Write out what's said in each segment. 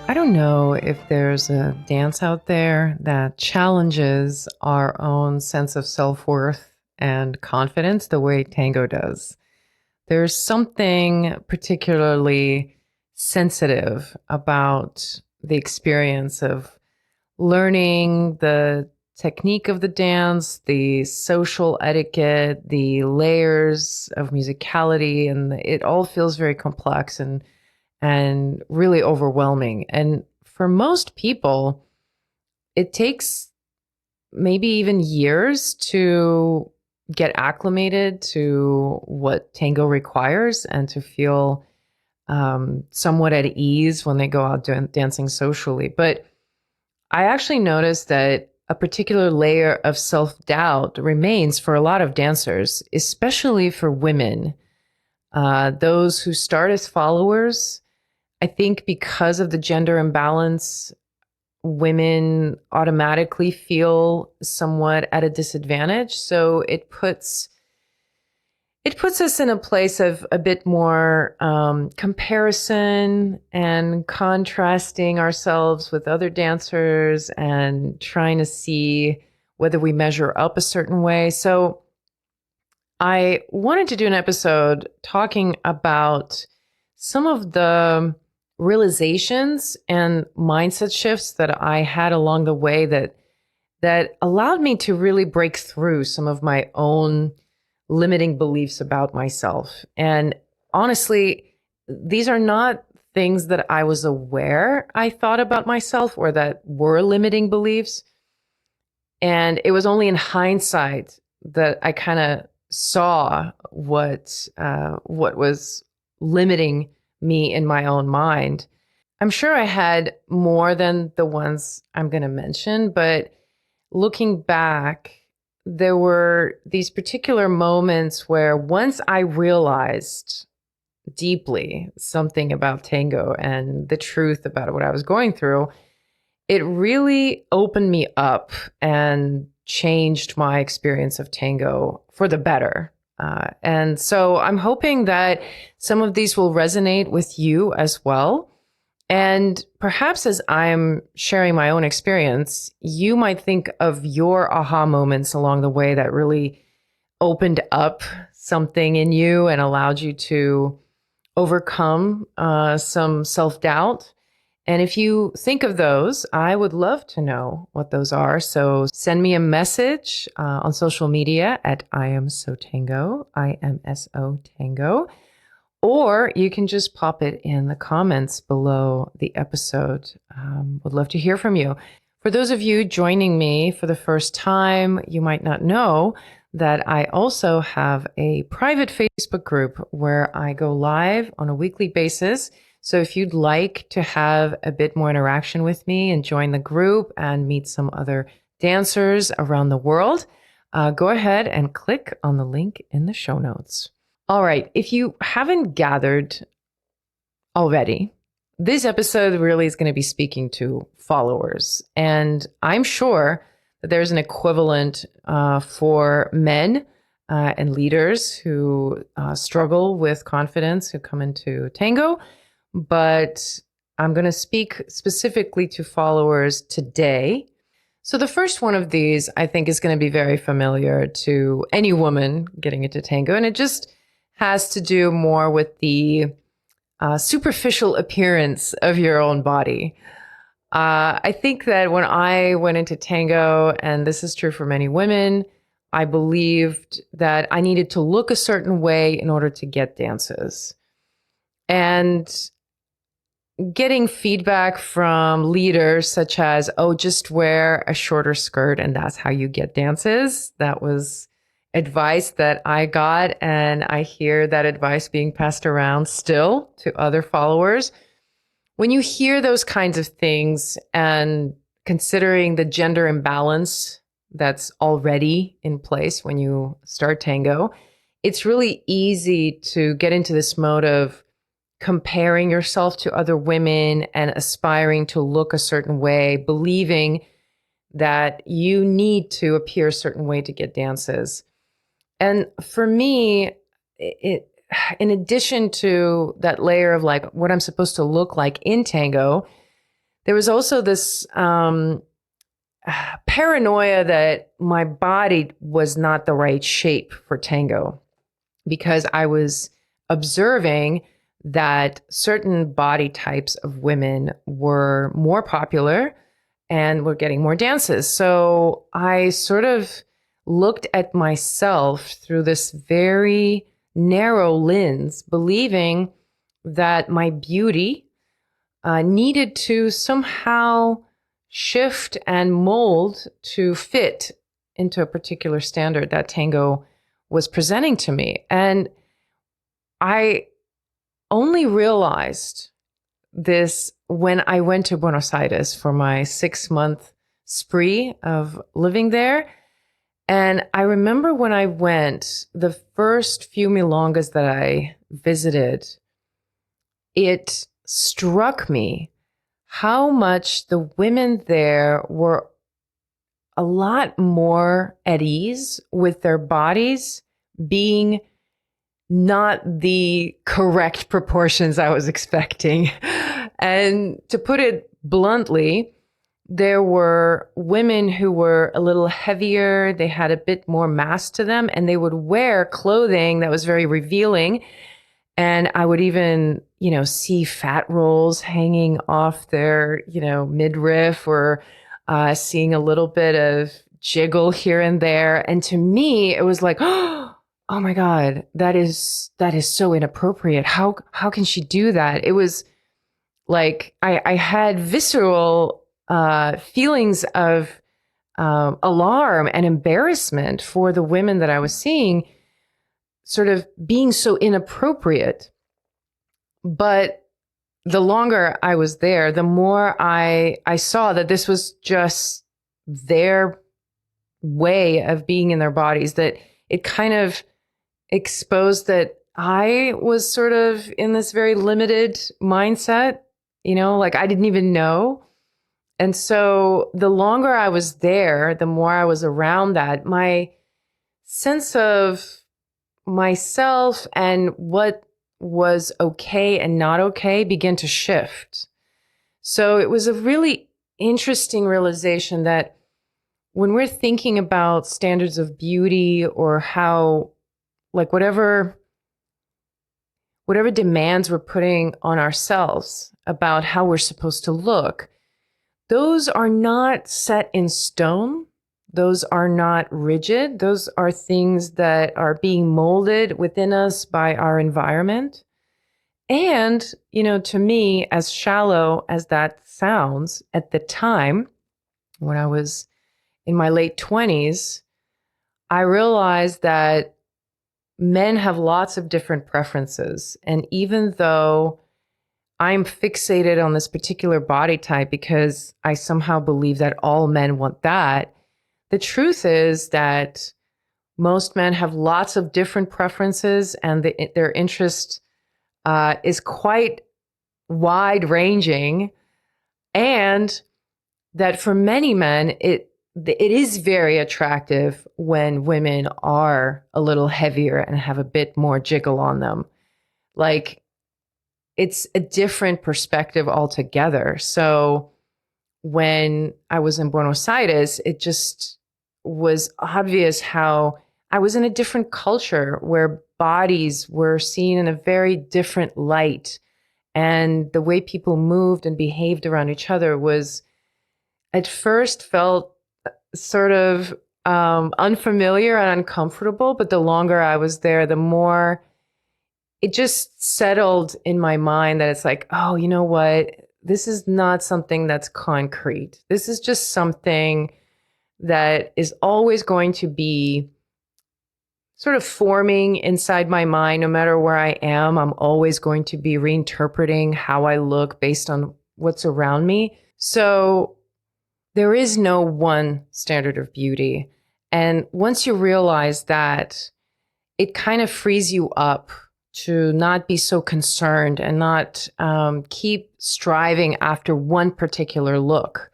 I don't know if there's a dance out there that challenges our own sense of self worth and confidence the way tango does. There's something particularly sensitive about the experience of learning the technique of the dance, the social etiquette, the layers of musicality, and it all feels very complex and really overwhelming. And for most people, it takes maybe even years to get acclimated to what tango requires and to feel somewhat at ease when they go out dancing socially. But I actually noticed that a particular layer of self doubt remains for a lot of dancers, especially for women. Those who start as followers, I think because of the gender imbalance, women automatically feel somewhat at a disadvantage. So it puts us in a place of a bit more comparison and contrasting ourselves with other dancers and trying to see whether we measure up a certain way. So I wanted to do an episode talking about some of the realizations and mindset shifts that I had along the way that allowed me to really break through some of my own limiting beliefs about myself. And honestly, these are not things that I was aware I thought about myself or that were limiting beliefs. And it was only in hindsight that I kind of saw what was limiting me in my own mind. I'm sure I had more than the ones I'm going to mention, but looking back, there were these particular moments where once I realized deeply something about tango and the truth about what I was going through, it really opened me up and changed my experience of tango for the better. And so I'm hoping that some of these will resonate with you as well. And perhaps as I'm sharing my own experience, you might think of your aha moments along the way that really opened up something in you and allowed you to overcome some self doubt. And if you think of those, I would love to know what those are. So send me a message on social media at I am so tango, IMSO tango, or you can just pop it in the comments below the episode. Would love to hear from you. For those of you joining me for the first time, you might not know that I also have a private Facebook group where I go live on a weekly basis. So if you'd like to have a bit more interaction with me and join the group and meet some other dancers around the world, go ahead and click on the link in the show notes. All right, if you haven't gathered already, this episode really is going to be speaking to followers. And I'm sure that there's an equivalent for men and leaders who struggle with confidence, who come into tango. But I'm going to speak specifically to followers today. So the first one of these, I think, is going to be very familiar to any woman getting into tango. And it just has to do more with the superficial appearance of your own body. I think that when I went into tango, and this is true for many women, I believed that I needed to look a certain way in order to get dances. And getting feedback from leaders such as, oh, just wear a shorter skirt and that's how you get dances. That was advice that I got, and I hear that advice being passed around still to other followers. When you hear those kinds of things and considering the gender imbalance that's already in place when you start tango, it's really easy to get into this mode of comparing yourself to other women and aspiring to look a certain way, believing that you need to appear a certain way to get dances. And for me, in addition to that layer of like what I'm supposed to look like in tango, there was also this paranoia that my body was not the right shape for tango, because I was observing that certain body types of women were more popular and were getting more dances. So I sort of looked at myself through this very narrow lens, believing that my beauty needed to somehow shift and mold to fit into a particular standard that tango was presenting to me. And I only realized this when I went to Buenos Aires for my 6-month spree of living there. And I remember when I went, the first few milongas that I visited, it struck me how much the women there were a lot more at ease with their bodies being not the correct proportions I was expecting. And to put it bluntly, there were women who were a little heavier, they had a bit more mass to them, and they would wear clothing that was very revealing. And I would even, see fat rolls hanging off their, midriff, or seeing a little bit of jiggle here and there. And to me, it was like, oh my God, that is so inappropriate. How can she do that? It was like I had visceral feelings of alarm and embarrassment for the women that I was seeing, sort of being so inappropriate. But the longer I was there, the more I saw that this was just their way of being in their bodies, that it kind of exposed that I was sort of in this very limited mindset, like I didn't even know. And so the longer I was there, the more I was around that, my sense of myself and what was okay and not okay began to shift. So it was a really interesting realization that when we're thinking about standards of beauty, or how, like, whatever demands we're putting on ourselves about how we're supposed to look, those are not set in stone. Those are not rigid. Those are things that are being molded within us by our environment. And, to me, as shallow as that sounds, at the time, when I was in my late 20s, I realized that men have lots of different preferences. And even though I'm fixated on this particular body type because I somehow believe that all men want that, the truth is that most men have lots of different preferences, and their interest is quite wide ranging. And that for many men, it is very attractive when women are a little heavier and have a bit more jiggle on them. Like, it's a different perspective altogether. So when I was in Buenos Aires, it just was obvious how I was in a different culture where bodies were seen in a very different light. And the way people moved and behaved around each other was, at first, felt sort of unfamiliar and uncomfortable. But the longer I was there, the more it just settled in my mind that it's like, oh, you know what? This is not something that's concrete. This is just something that is always going to be sort of forming inside my mind. No matter where I am, I'm always going to be reinterpreting how I look based on what's around me. So there is no one standard of beauty. And once you realize that, it kind of frees you up to not be so concerned and not keep striving after one particular look.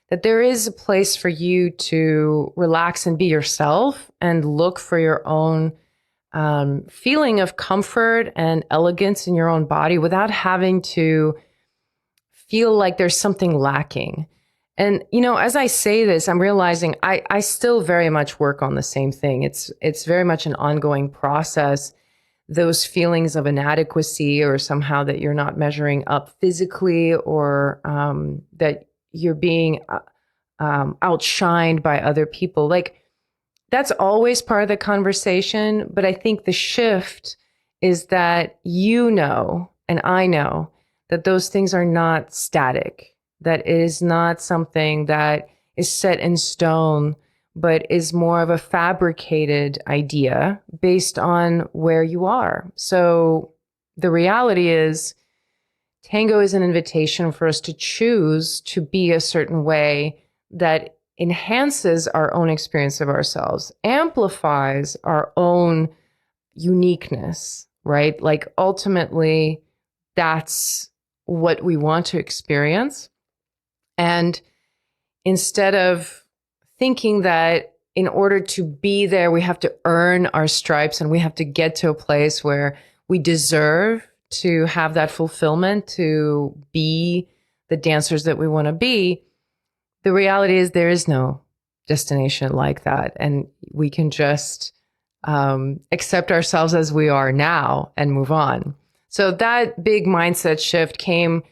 That there is a place for you to relax and be yourself and look for your own feeling of comfort and elegance in your own body without having to feel like there's something lacking. And, as I say this, I'm realizing I still very much work on the same thing. It's very much an ongoing process. Those feelings of inadequacy, or somehow that you're not measuring up physically, or that you're being outshined by other people. Like, that's always part of the conversation. But I think the shift is that, and I know that those things are not static, that it is not something that is set in stone, but is more of a fabricated idea based on where you are. So the reality is, Tango is an invitation for us to choose to be a certain way that enhances our own experience of ourselves, amplifies our own uniqueness, right? Like, ultimately, that's what we want to experience. And instead of thinking that in order to be there, we have to earn our stripes and we have to get to a place where we deserve to have that fulfillment, to be the dancers that we want to be, the reality is there is no destination like that. And we can just accept ourselves as we are now and move on. So that big mindset shift came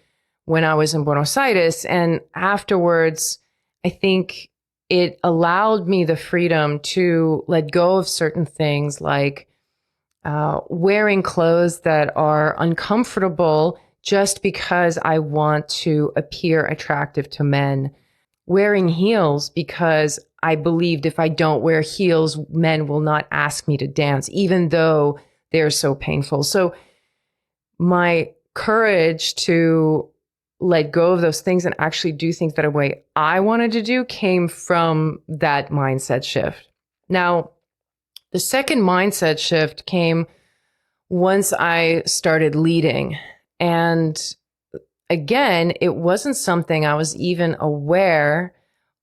when I was in Buenos Aires. And afterwards, I think it allowed me the freedom to let go of certain things, like wearing clothes that are uncomfortable just because I want to appear attractive to men. Wearing heels because I believed if I don't wear heels, men will not ask me to dance, even though they're so painful. So my courage to let go of those things and actually do things that a way I wanted to do came from that mindset shift. Now, the second mindset shift came once I started leading. And again, it wasn't something I was even aware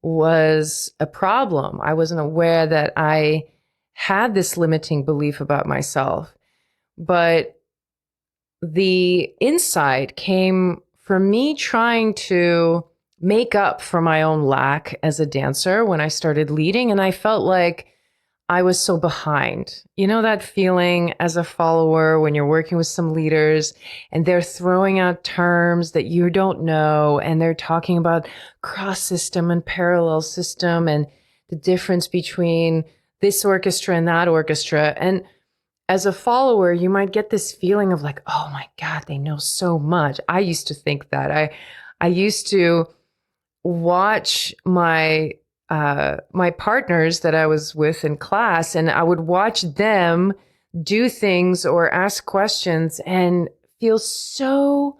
was a problem. I wasn't aware that I had this limiting belief about myself. But the insight came from me trying to make up for my own lack as a dancer when I started leading. And I felt like I was so behind. You know that feeling as a follower when you're working with some leaders and they're throwing out terms that you don't know, and they're talking about cross system and parallel system and the difference between this orchestra and that orchestra. And as a follower, you might get this feeling of like, oh my God, they know so much. I used to think that. I used to watch my partners that I was with in class, and I would watch them do things or ask questions and feel so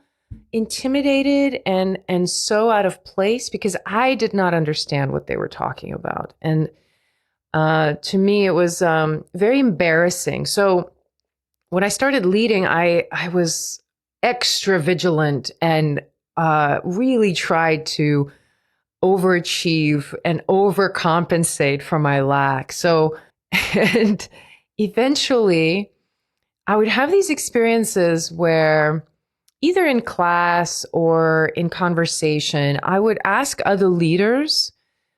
intimidated and so out of place because I did not understand what they were talking about. And to me, it was very embarrassing. So when I started leading, I was extra vigilant and really tried to overachieve and overcompensate for my lack. So, and eventually I would have these experiences where either in class or in conversation, I would ask other leaders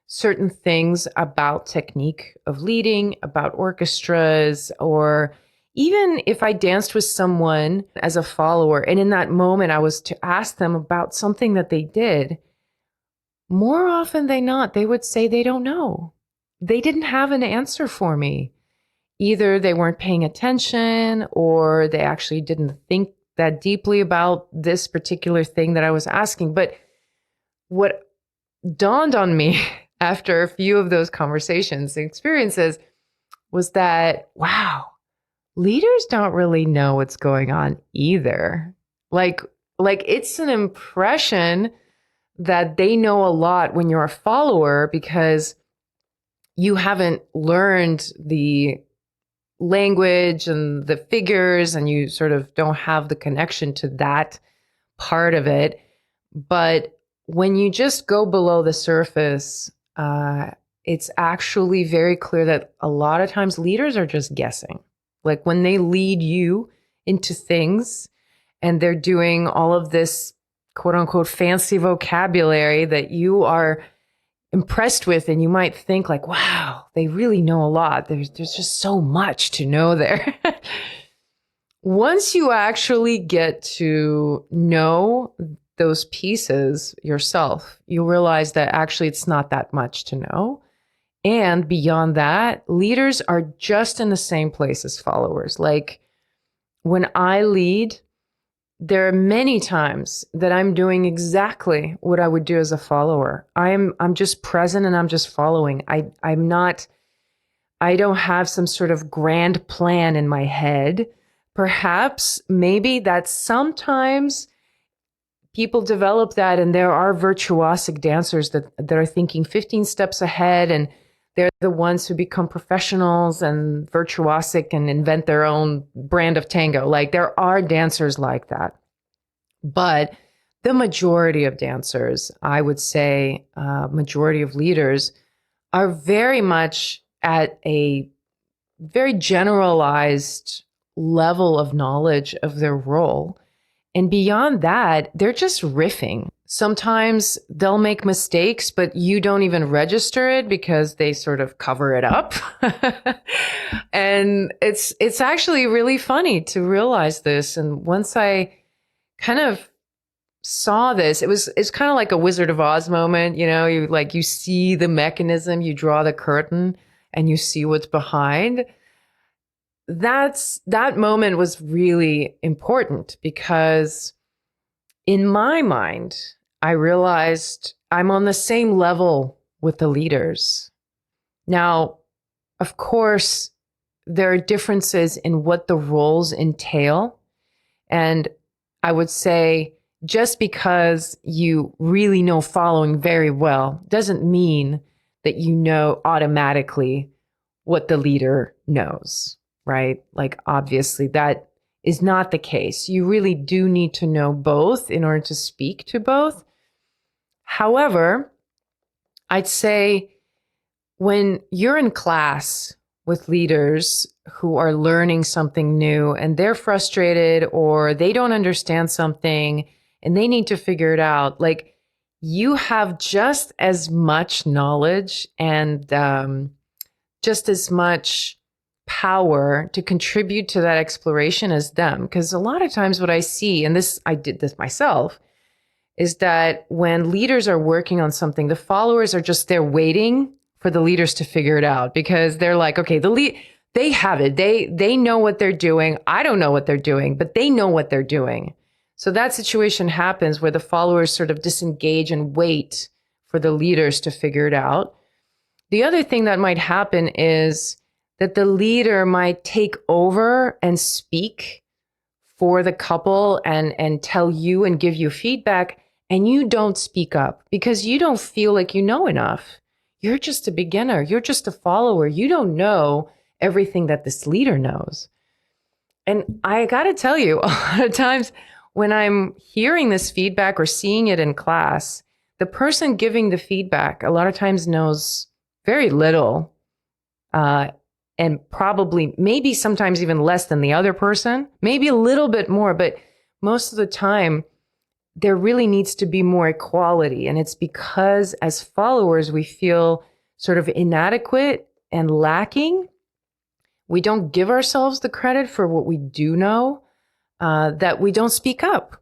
certain things about technique of leading, about orchestras, or even if I danced with someone as a follower, and in that moment I was to ask them about something that they did. More often than not, they would say they don't know. They didn't have an answer for me. Either they weren't paying attention or they actually didn't think that deeply about this particular thing that I was asking. But what dawned on me after a few of those conversations and experiences was that, wow, leaders don't really know what's going on either. Like it's an impression that they know a lot when you're a follower because you haven't learned the language and the figures and you sort of don't have the connection to that part of it. But when you just go below the surface, it's actually very clear that a lot of times leaders are just guessing. Like when they lead you into things and they're doing all of this quote unquote fancy vocabulary that you are impressed with, and you might think like, wow, they really know a lot. There's just so much to know there. Once you actually get to know those pieces yourself, you realize that actually it's not that much to know. And beyond that, leaders are just in the same place as followers. Like when I lead, there are many times that I'm doing exactly what I would do as a follower. I'm just present and I'm just following. I don't have some sort of grand plan in my head. Perhaps maybe that sometimes people develop that, and there are virtuosic dancers that are thinking 15 steps ahead, and they're the ones who become professionals and virtuosic and invent their own brand of tango. Like there are dancers like that. But the majority of dancers, I would say, majority of leaders are very much at a very generalized level of knowledge of their role. And beyond that, they're just riffing. Sometimes they'll make mistakes, but you don't even register it because they sort of cover it up. And it's actually really funny to realize this. And once I kind of saw this, it's kind of like a Wizard of Oz moment, you see the mechanism, you draw the curtain and you see what's behind. That moment was really important because in my mind, I realized I'm on the same level with the leaders. Now, of course, there are differences in what the roles entail. And I would say just because you really know following very well doesn't mean that you know automatically what the leader knows, right? Like, obviously, that is not the case. You really do need to know both in order to speak to both. However, I'd say when you're in class with leaders who are learning something new and they're frustrated or they don't understand something and they need to figure it out, like you have just as much knowledge and just as much power to contribute to that exploration as them. Because a lot of times what I see, and this I did this myself, is that when leaders are working on something, the followers are just there waiting for the leaders to figure it out because they're like, okay, they have it. They know what they're doing. I don't know what they're doing, but they know what they're doing. So that situation happens where the followers sort of disengage and wait for the leaders to figure it out. The other thing that might happen is that the leader might take over and speak for the couple and tell you and give you feedback, and you don't speak up because you don't feel like you know enough. You're just a beginner. You're just a follower. You don't know everything that this leader knows. And I got to tell you, a lot of times when I'm hearing this feedback or seeing it in class, the person giving the feedback a lot of times knows very little, and probably maybe sometimes even less than the other person, maybe a little bit more, but most of the time there really needs to be more equality. And it's because as followers, we feel sort of inadequate and lacking. We don't give ourselves the credit for what we do know, that we don't speak up.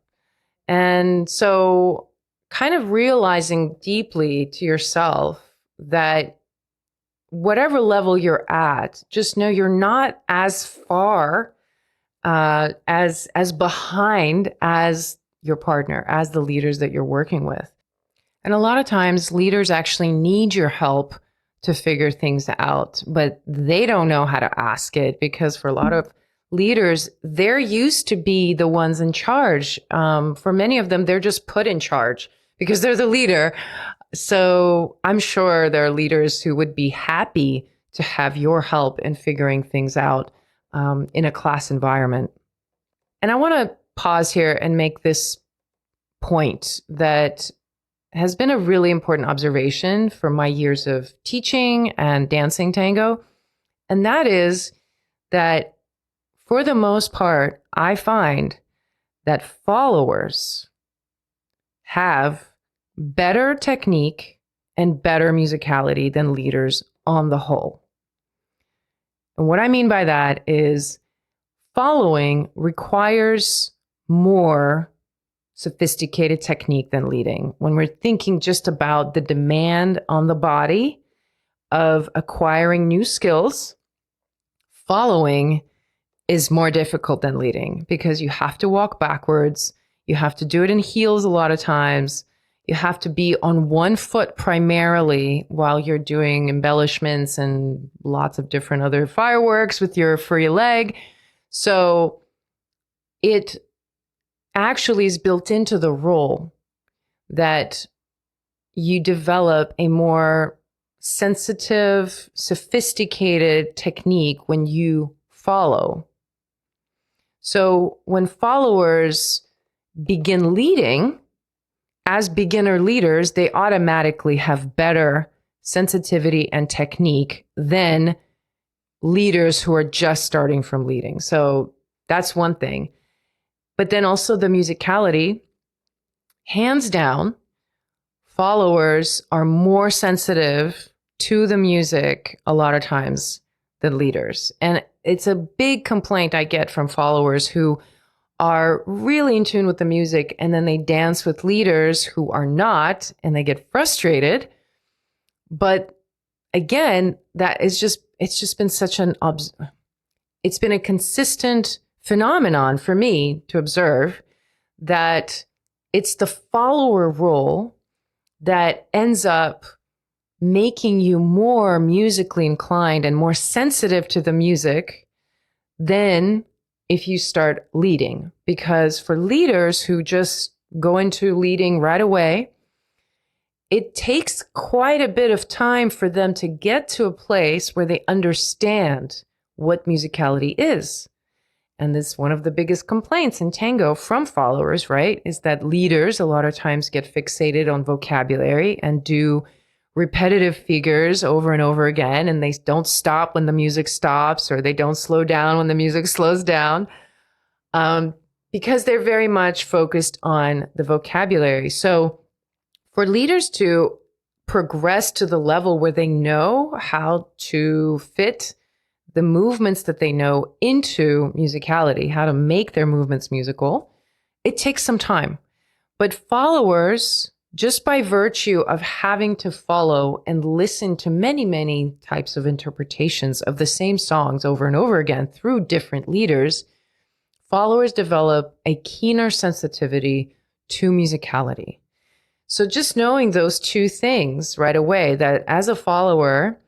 And so kind of realizing deeply to yourself that whatever level you're at, just know you're not as far as behind as your partner, as the leaders that you're working with. And a lot of times leaders actually need your help to figure things out, but they don't know how to ask it because for a lot of leaders, they're used to be the ones in charge. For many of them, they're just put in charge because they're the leader. So I'm sure there are leaders who would be happy to have your help in figuring things out in a class environment. And I want to pause here and make this point that has been a really important observation from my years of teaching and dancing tango. And that is that for the most part, I find that followers have better technique and better musicality than leaders on the whole. And what I mean by that is following requires more sophisticated technique than leading. When we're thinking just about the demand on the body of acquiring new skills, following is more difficult than leading because you have to walk backwards. You have to do it in heels a lot of times. You have to be on one foot primarily while you're doing embellishments and lots of different other fireworks with your free leg. So it actually is built into the role that you develop a more sensitive, sophisticated technique when you follow. So when followers begin leading, as beginner leaders, they automatically have better sensitivity and technique than leaders who are just starting from leading. So that's one thing. But then also the musicality, hands down, followers are more sensitive to the music a lot of times than leaders. And it's a big complaint I get from followers who are really in tune with the music and then they dance with leaders who are not and they get frustrated. But again, it's just been such it's been a consistent phenomenon for me to observe that it's the follower role that ends up making you more musically inclined and more sensitive to the music than if you start leading. Because for leaders who just go into leading right away, it takes quite a bit of time for them to get to a place where they understand what musicality is. And this is one of the biggest complaints in tango from followers, right? Is that leaders a lot of times get fixated on vocabulary and do repetitive figures over and over again, and they don't stop when the music stops, or they don't slow down when the music slows down, because they're very much focused on the vocabulary. So for leaders to progress to the level where they know how to fit the movements that they know into musicality, how to make their movements musical, it takes some time. But followers, just by virtue of having to follow and listen to many, many types of interpretations of the same songs over and over again through different leaders, followers develop a keener sensitivity to musicality. So just knowing those two things right away, that as a follower,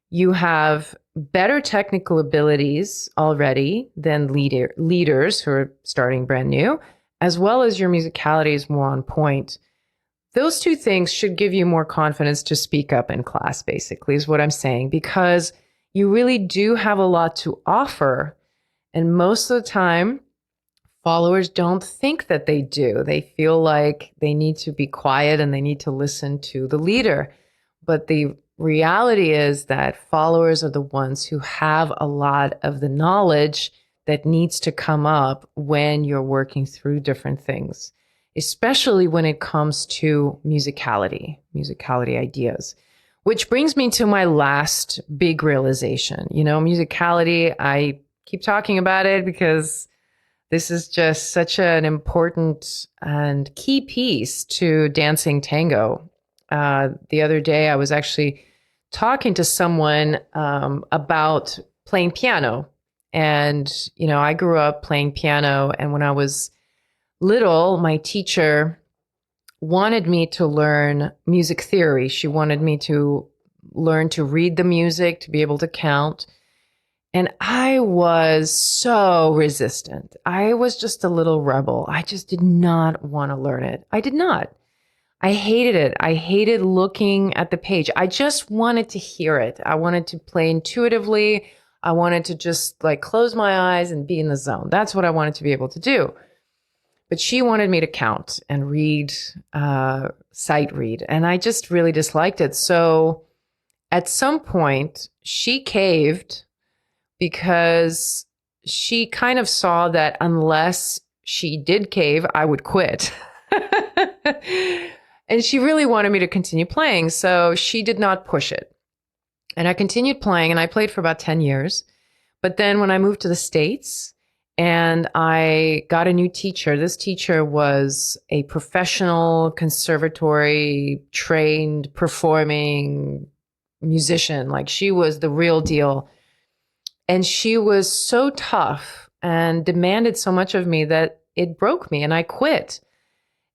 you have better technical abilities already than leaders who are starting brand new, as well as your musicality is more on point. Those two things should give you more confidence to speak up in class, basically, is what I'm saying, because you really do have a lot to offer. And most of the time, followers don't think that they do. They feel like they need to be quiet and they need to listen to the leader. But the reality is that followers are the ones who have a lot of the knowledge that needs to come up when you're working through different things, especially when it comes to musicality ideas. Which brings me to my last big realization. Musicality, I keep talking about it because this is just such an important and key piece to dancing tango. The other day, I was actually talking to someone about playing piano. And, I grew up playing piano. And when I was little, my teacher wanted me to learn music theory. She wanted me to learn to read the music, to be able to count. And I was so resistant. I was just a little rebel. I just did not want to learn it. I did not. I hated it. I hated looking at the page. I just wanted to hear it. I wanted to play intuitively. I wanted to just close my eyes and be in the zone. That's what I wanted to be able to do. But she wanted me to count and read, sight read. And I just really disliked it. So at some point, she caved because she kind of saw that unless she did cave, I would quit. And she really wanted me to continue playing. So she did not push it. And I continued playing, and I played for about 10 years. But then when I moved to the States and I got a new teacher, this teacher was a professional conservatory trained performing musician. Like, she was the real deal. And she was so tough and demanded so much of me that it broke me and I quit.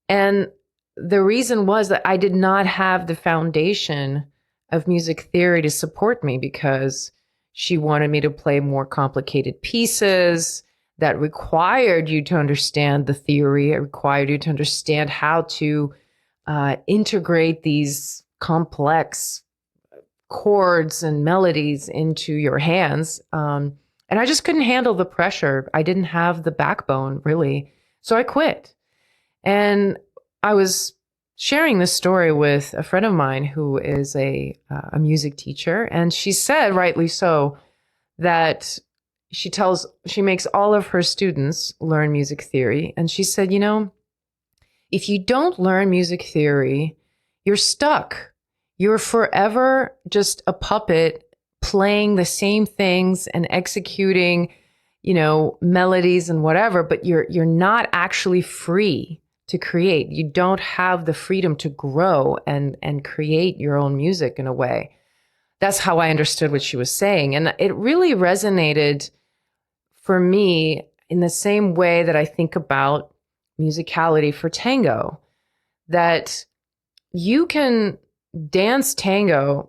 And the reason was that I did not have the foundation of music theory to support me, because she wanted me to play more complicated pieces that required you to understand the theory. It required you to understand how to integrate these complex chords and melodies into your hands. And I just couldn't handle the pressure. I didn't have the backbone, really. So I quit. And I was sharing this story with a friend of mine who is a music teacher. And she said, rightly so, that she makes all of her students learn music theory. And she said, if you don't learn music theory, you're stuck. You're forever just a puppet playing the same things and executing, melodies and whatever, but you're not actually free to create. You don't have the freedom to grow and create your own music in a way. That's how I understood what she was saying. And it really resonated for me in the same way that I think about musicality for tango, that you can dance tango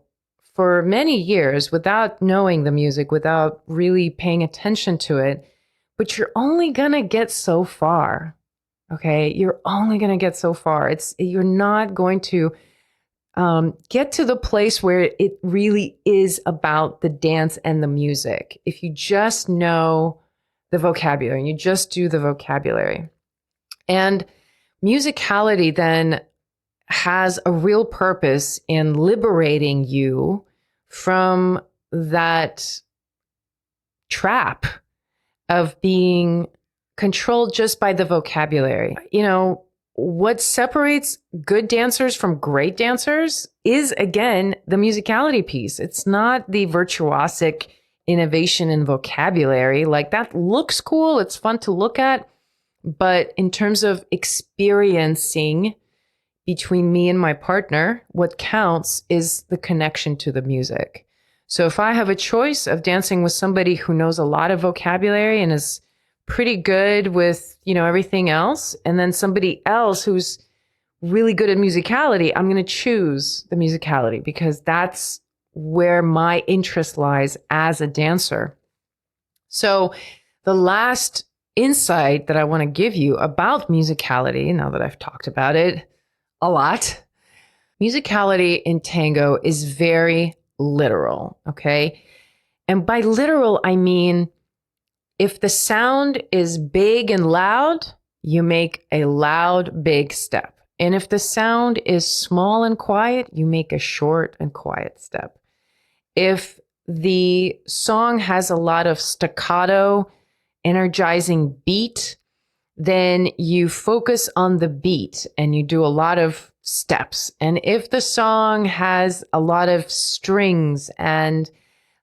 for many years without knowing the music, without really paying attention to it, but you're only going to get so far. Okay. You're only going to get so far. You're not going to get to the place where it really is about the dance and the music if you just know the vocabulary and you just do the vocabulary. And musicality then has a real purpose in liberating you from that trap of being controlled just by the vocabulary. What separates good dancers from great dancers is, again, the musicality piece. It's not the virtuosic innovation in vocabulary. Like, that looks cool. It's fun to look at. But in terms of experiencing between me and my partner, what counts is the connection to the music. So if I have a choice of dancing with somebody who knows a lot of vocabulary and is pretty good with, everything else, and then somebody else who's really good at musicality, I'm going to choose the musicality because that's where my interest lies as a dancer. So the last insight that I want to give you about musicality, now that I've talked about it a lot, musicality in tango is very literal, okay? And by literal, I mean, if the sound is big and loud, you make a loud, big step. And if the sound is small and quiet, you make a short and quiet step. If the song has a lot of staccato, energizing beat, then you focus on the beat and you do a lot of steps. And if the song has a lot of strings and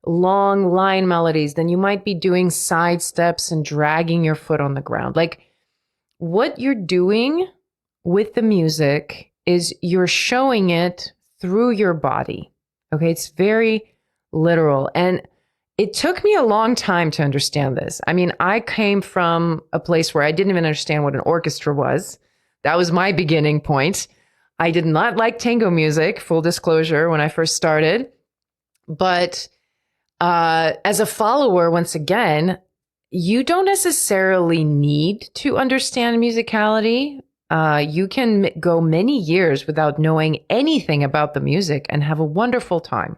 long line melodies, then you might be doing side steps and dragging your foot on the ground. Like, what you're doing with the music is you're showing it through your body. Okay, it's very literal. And it took me a long time to understand this. I mean, I came from a place where I didn't even understand what an orchestra was. That was my beginning point. I did not like tango music, full disclosure, when I first started. But as a follower, once again, you don't necessarily need to understand musicality. You can go many years without knowing anything about the music and have a wonderful time.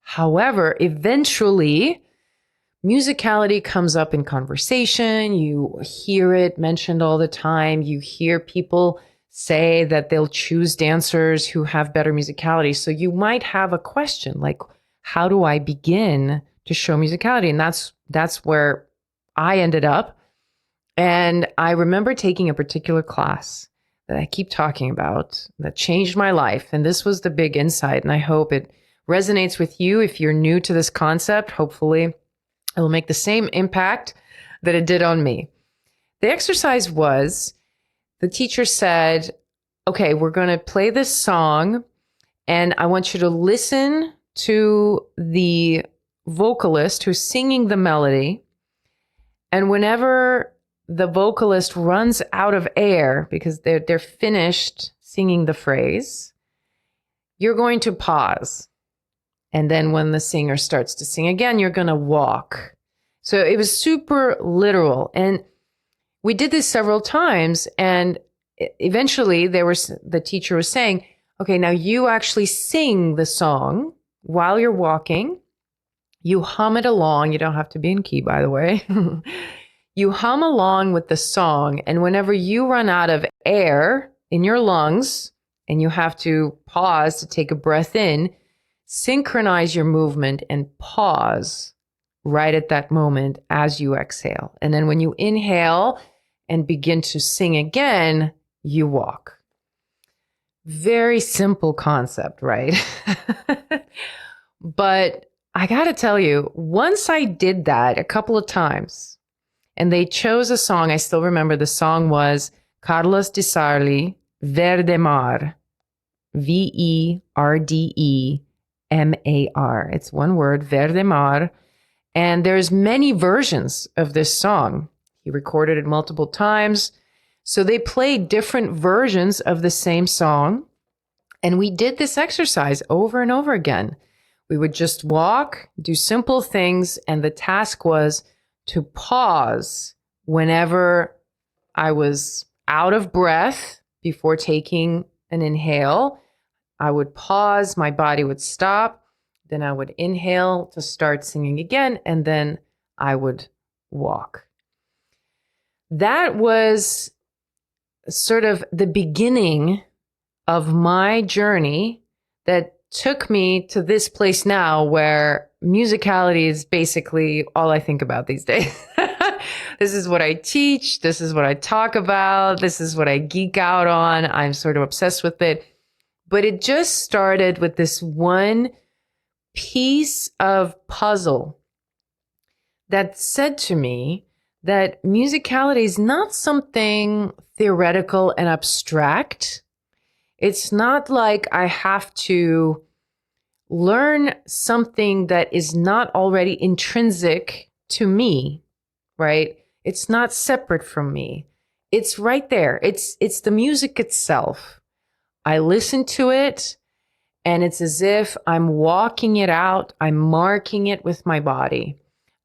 However, eventually, musicality comes up in conversation. You hear it mentioned all the time. You hear people say that they'll choose dancers who have better musicality. So you might have a question like, how do I begin to show musicality? And that's where I ended up. And I remember taking a particular class that I keep talking about that changed my life. And this was the big insight. And I hope it resonates with you. If you're new to this concept, hopefully it will make the same impact that it did on me. The exercise was, the teacher said, okay, we're going to play this song and I want you to listen to the vocalist who's singing the melody. And whenever the vocalist runs out of air because they're finished singing the phrase, you're going to pause. And then when the singer starts to sing again, you're going to walk. So it was super literal. And we did this several times. And eventually the teacher was saying, okay, now you actually sing the song while you're walking. You hum it along. You don't have to be in key, by the way. You hum along with the song. And whenever you run out of air in your lungs and you have to pause to take a breath in, synchronize your movement and pause right at that moment as you exhale. And then when you inhale and begin to sing again, you walk. Very simple concept, right? But I got to tell you, once I did that a couple of times and they chose a song, I still remember the song was Carlos Di Sarli, Verde Mar, Verdemar. It's one word, Verde Mar. And there's many versions of this song. He recorded it multiple times. So they played different versions of the same song. And we did this exercise over and over again. We would just walk, do simple things. And the task was to pause whenever I was out of breath before taking an inhale. I would pause, my body would stop. Then I would inhale to start singing again. And then I would walk. That was sort of the beginning of my journey that took me to this place now where musicality is basically all I think about these days. This is what I teach. This is what I talk about. This is what I geek out on. I'm sort of obsessed with it. But it just started with this one piece of puzzle that said to me that musicality is not something theoretical and abstract. It's not like I have to learn something that is not already intrinsic to me, right? It's not separate from me. It's right there. It's the music itself. I listen to it and it's as if I'm walking it out. I'm marking it with my body.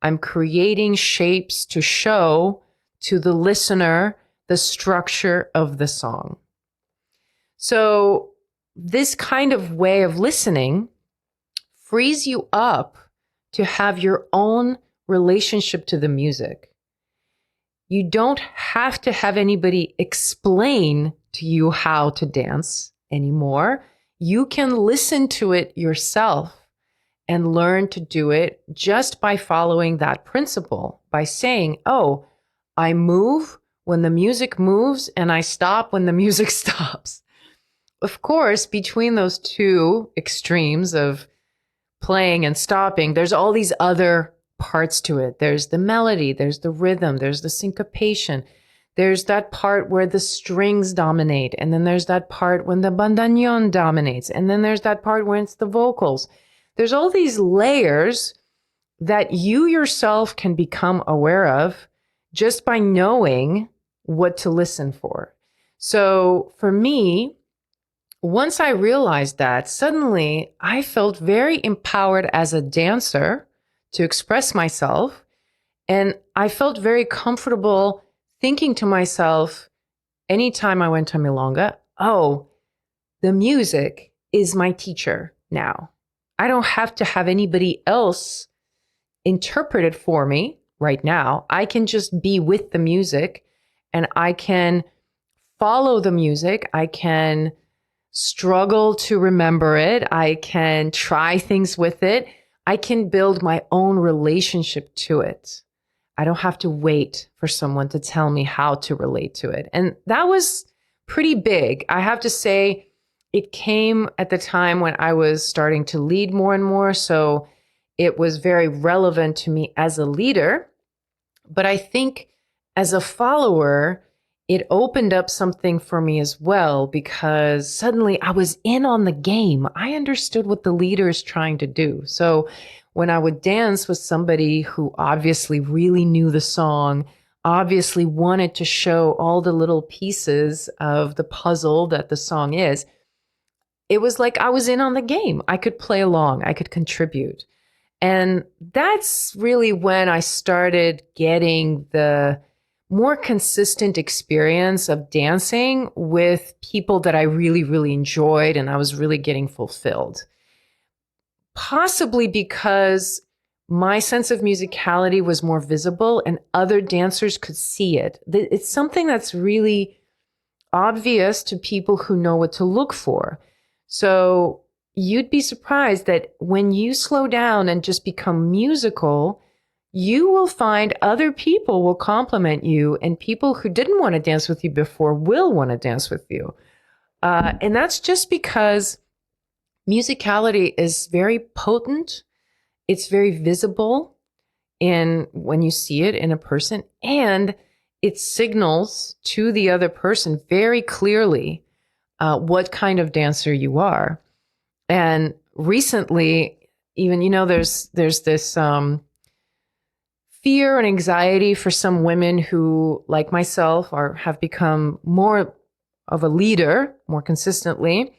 I'm creating shapes to show to the listener the structure of the song. So this kind of way of listening frees you up to have your own relationship to the music. You don't have to have anybody explain to you how to dance anymore. You can listen to it yourself and learn to do it just by following that principle, by saying, oh, I move when the music moves and I stop when the music stops. Of course, between those two extremes of playing and stopping, there's all these other parts to it. There's the melody, there's the rhythm, there's the syncopation. There's that part where the strings dominate. And then there's that part when the bandoneon dominates. And then there's that part when it's the vocals. There's all these layers that you yourself can become aware of just by knowing what to listen for. So for me, once I realized that, suddenly I felt very empowered as a dancer to express myself. And I felt very comfortable thinking to myself, anytime I went to milonga, oh, the music is my teacher now. I don't have to have anybody else interpret it for me right now. I can just be with the music and I can follow the music. I can struggle to remember it. I can try things with it. I can build my own relationship to it. I don't have to wait for someone to tell me how to relate to it. And that was pretty big. I have to say, it came at the time when I was starting to lead more and more. So it was very relevant to me as a leader. But I think as a follower, it opened up something for me as well, because suddenly I was in on the game. I understood what the leader is trying to do. So when I would dance with somebody who obviously really knew the song, obviously wanted to show all the little pieces of the puzzle that the song is, it was like I was in on the game. I could play along, I could contribute. And that's really when I started getting the more consistent experience of dancing with people that I really, really enjoyed, and I was really getting fulfilled. Possibly because my sense of musicality was more visible and other dancers could see it. It's something that's really obvious to people who know what to look for. So you'd be surprised that when you slow down and just become musical, you will find other people will compliment you, and people who didn't want to dance with you before will want to dance with you. And that's just because musicality is very potent. It's very visible in when you see it in a person, and it signals to the other person very clearly what kind of dancer you are. And recently, even, there's this fear and anxiety for some women who, like myself, have become more of a leader more consistently.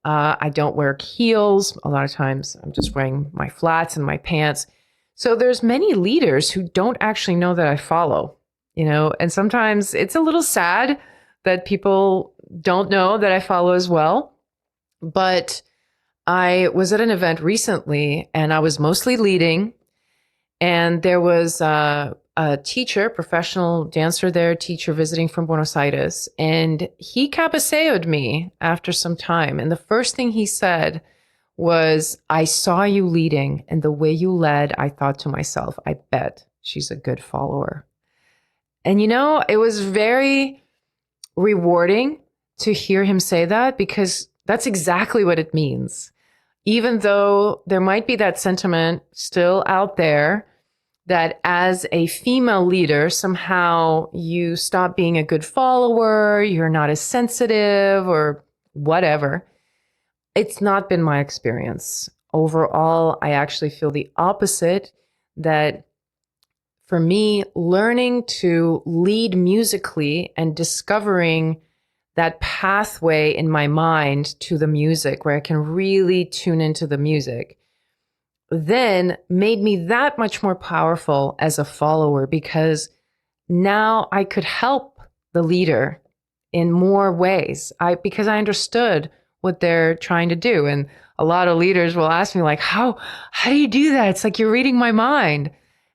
I don't wear heels. A lot of times I'm just wearing my flats and my pants. So there's many leaders who don't actually know that I follow, and sometimes it's a little sad that people don't know that I follow as well. But I was at an event recently and I was mostly leading, and there was a teacher, professional dancer there, teacher visiting from Buenos Aires, and he capaceoed me after some time. And the first thing he said was, "I saw you leading, and the way you led, I thought to myself, I bet she's a good follower." And it was very rewarding to hear him say that, because that's exactly what it means. Even though there might be that sentiment still out there that as a female leader, somehow you stop being a good follower, you're not as sensitive or whatever. It's not been my experience. Overall, I actually feel the opposite, that for me, learning to lead musically and discovering that pathway in my mind to the music where I can really tune into the music, then made me that much more powerful as a follower, because now I could help the leader in more ways. Because I understood what they're trying to do. And a lot of leaders will ask me, like, how do you do that? It's like you're reading my mind.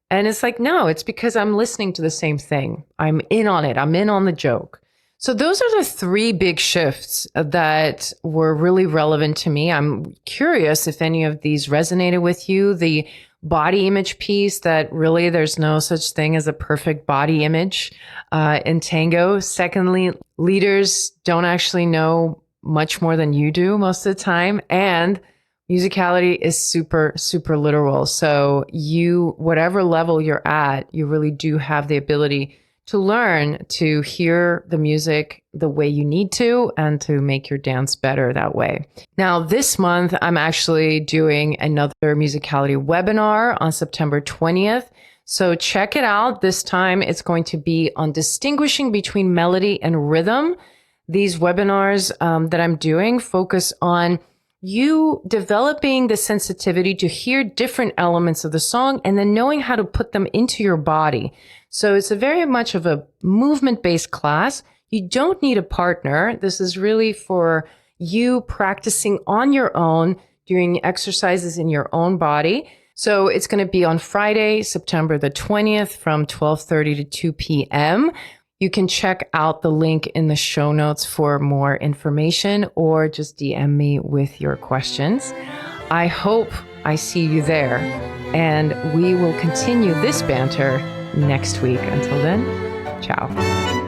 And it's like, no, it's because I'm listening to the same thing. I'm in on it. I'm in on the joke. So those are the three big shifts that were really relevant to me. I'm curious if any of these resonated with you. The body image piece, that really there's no such thing as a perfect body image in tango. Secondly, leaders don't actually know much more than you do most of the time. And musicality is super, super literal. So whatever level you're at, you really do have the ability to learn to hear the music the way you need to and to make your dance better that way. Now, this month, I'm actually doing another musicality webinar on September 20th. So check it out. This time it's going to be on distinguishing between melody and rhythm. These webinars that I'm doing focus on you developing the sensitivity to hear different elements of the song and then knowing how to put them into your body. So it's a very much of a movement-based class. You don't need a partner. This is really for you practicing on your own, doing exercises in your own body. So it's going to be on Friday, September the 20th from 12:30 to 2 p.m. You can check out the link in the show notes for more information, or just DM me with your questions. I hope I see you there, and we will continue this banter next week. Until then, ciao.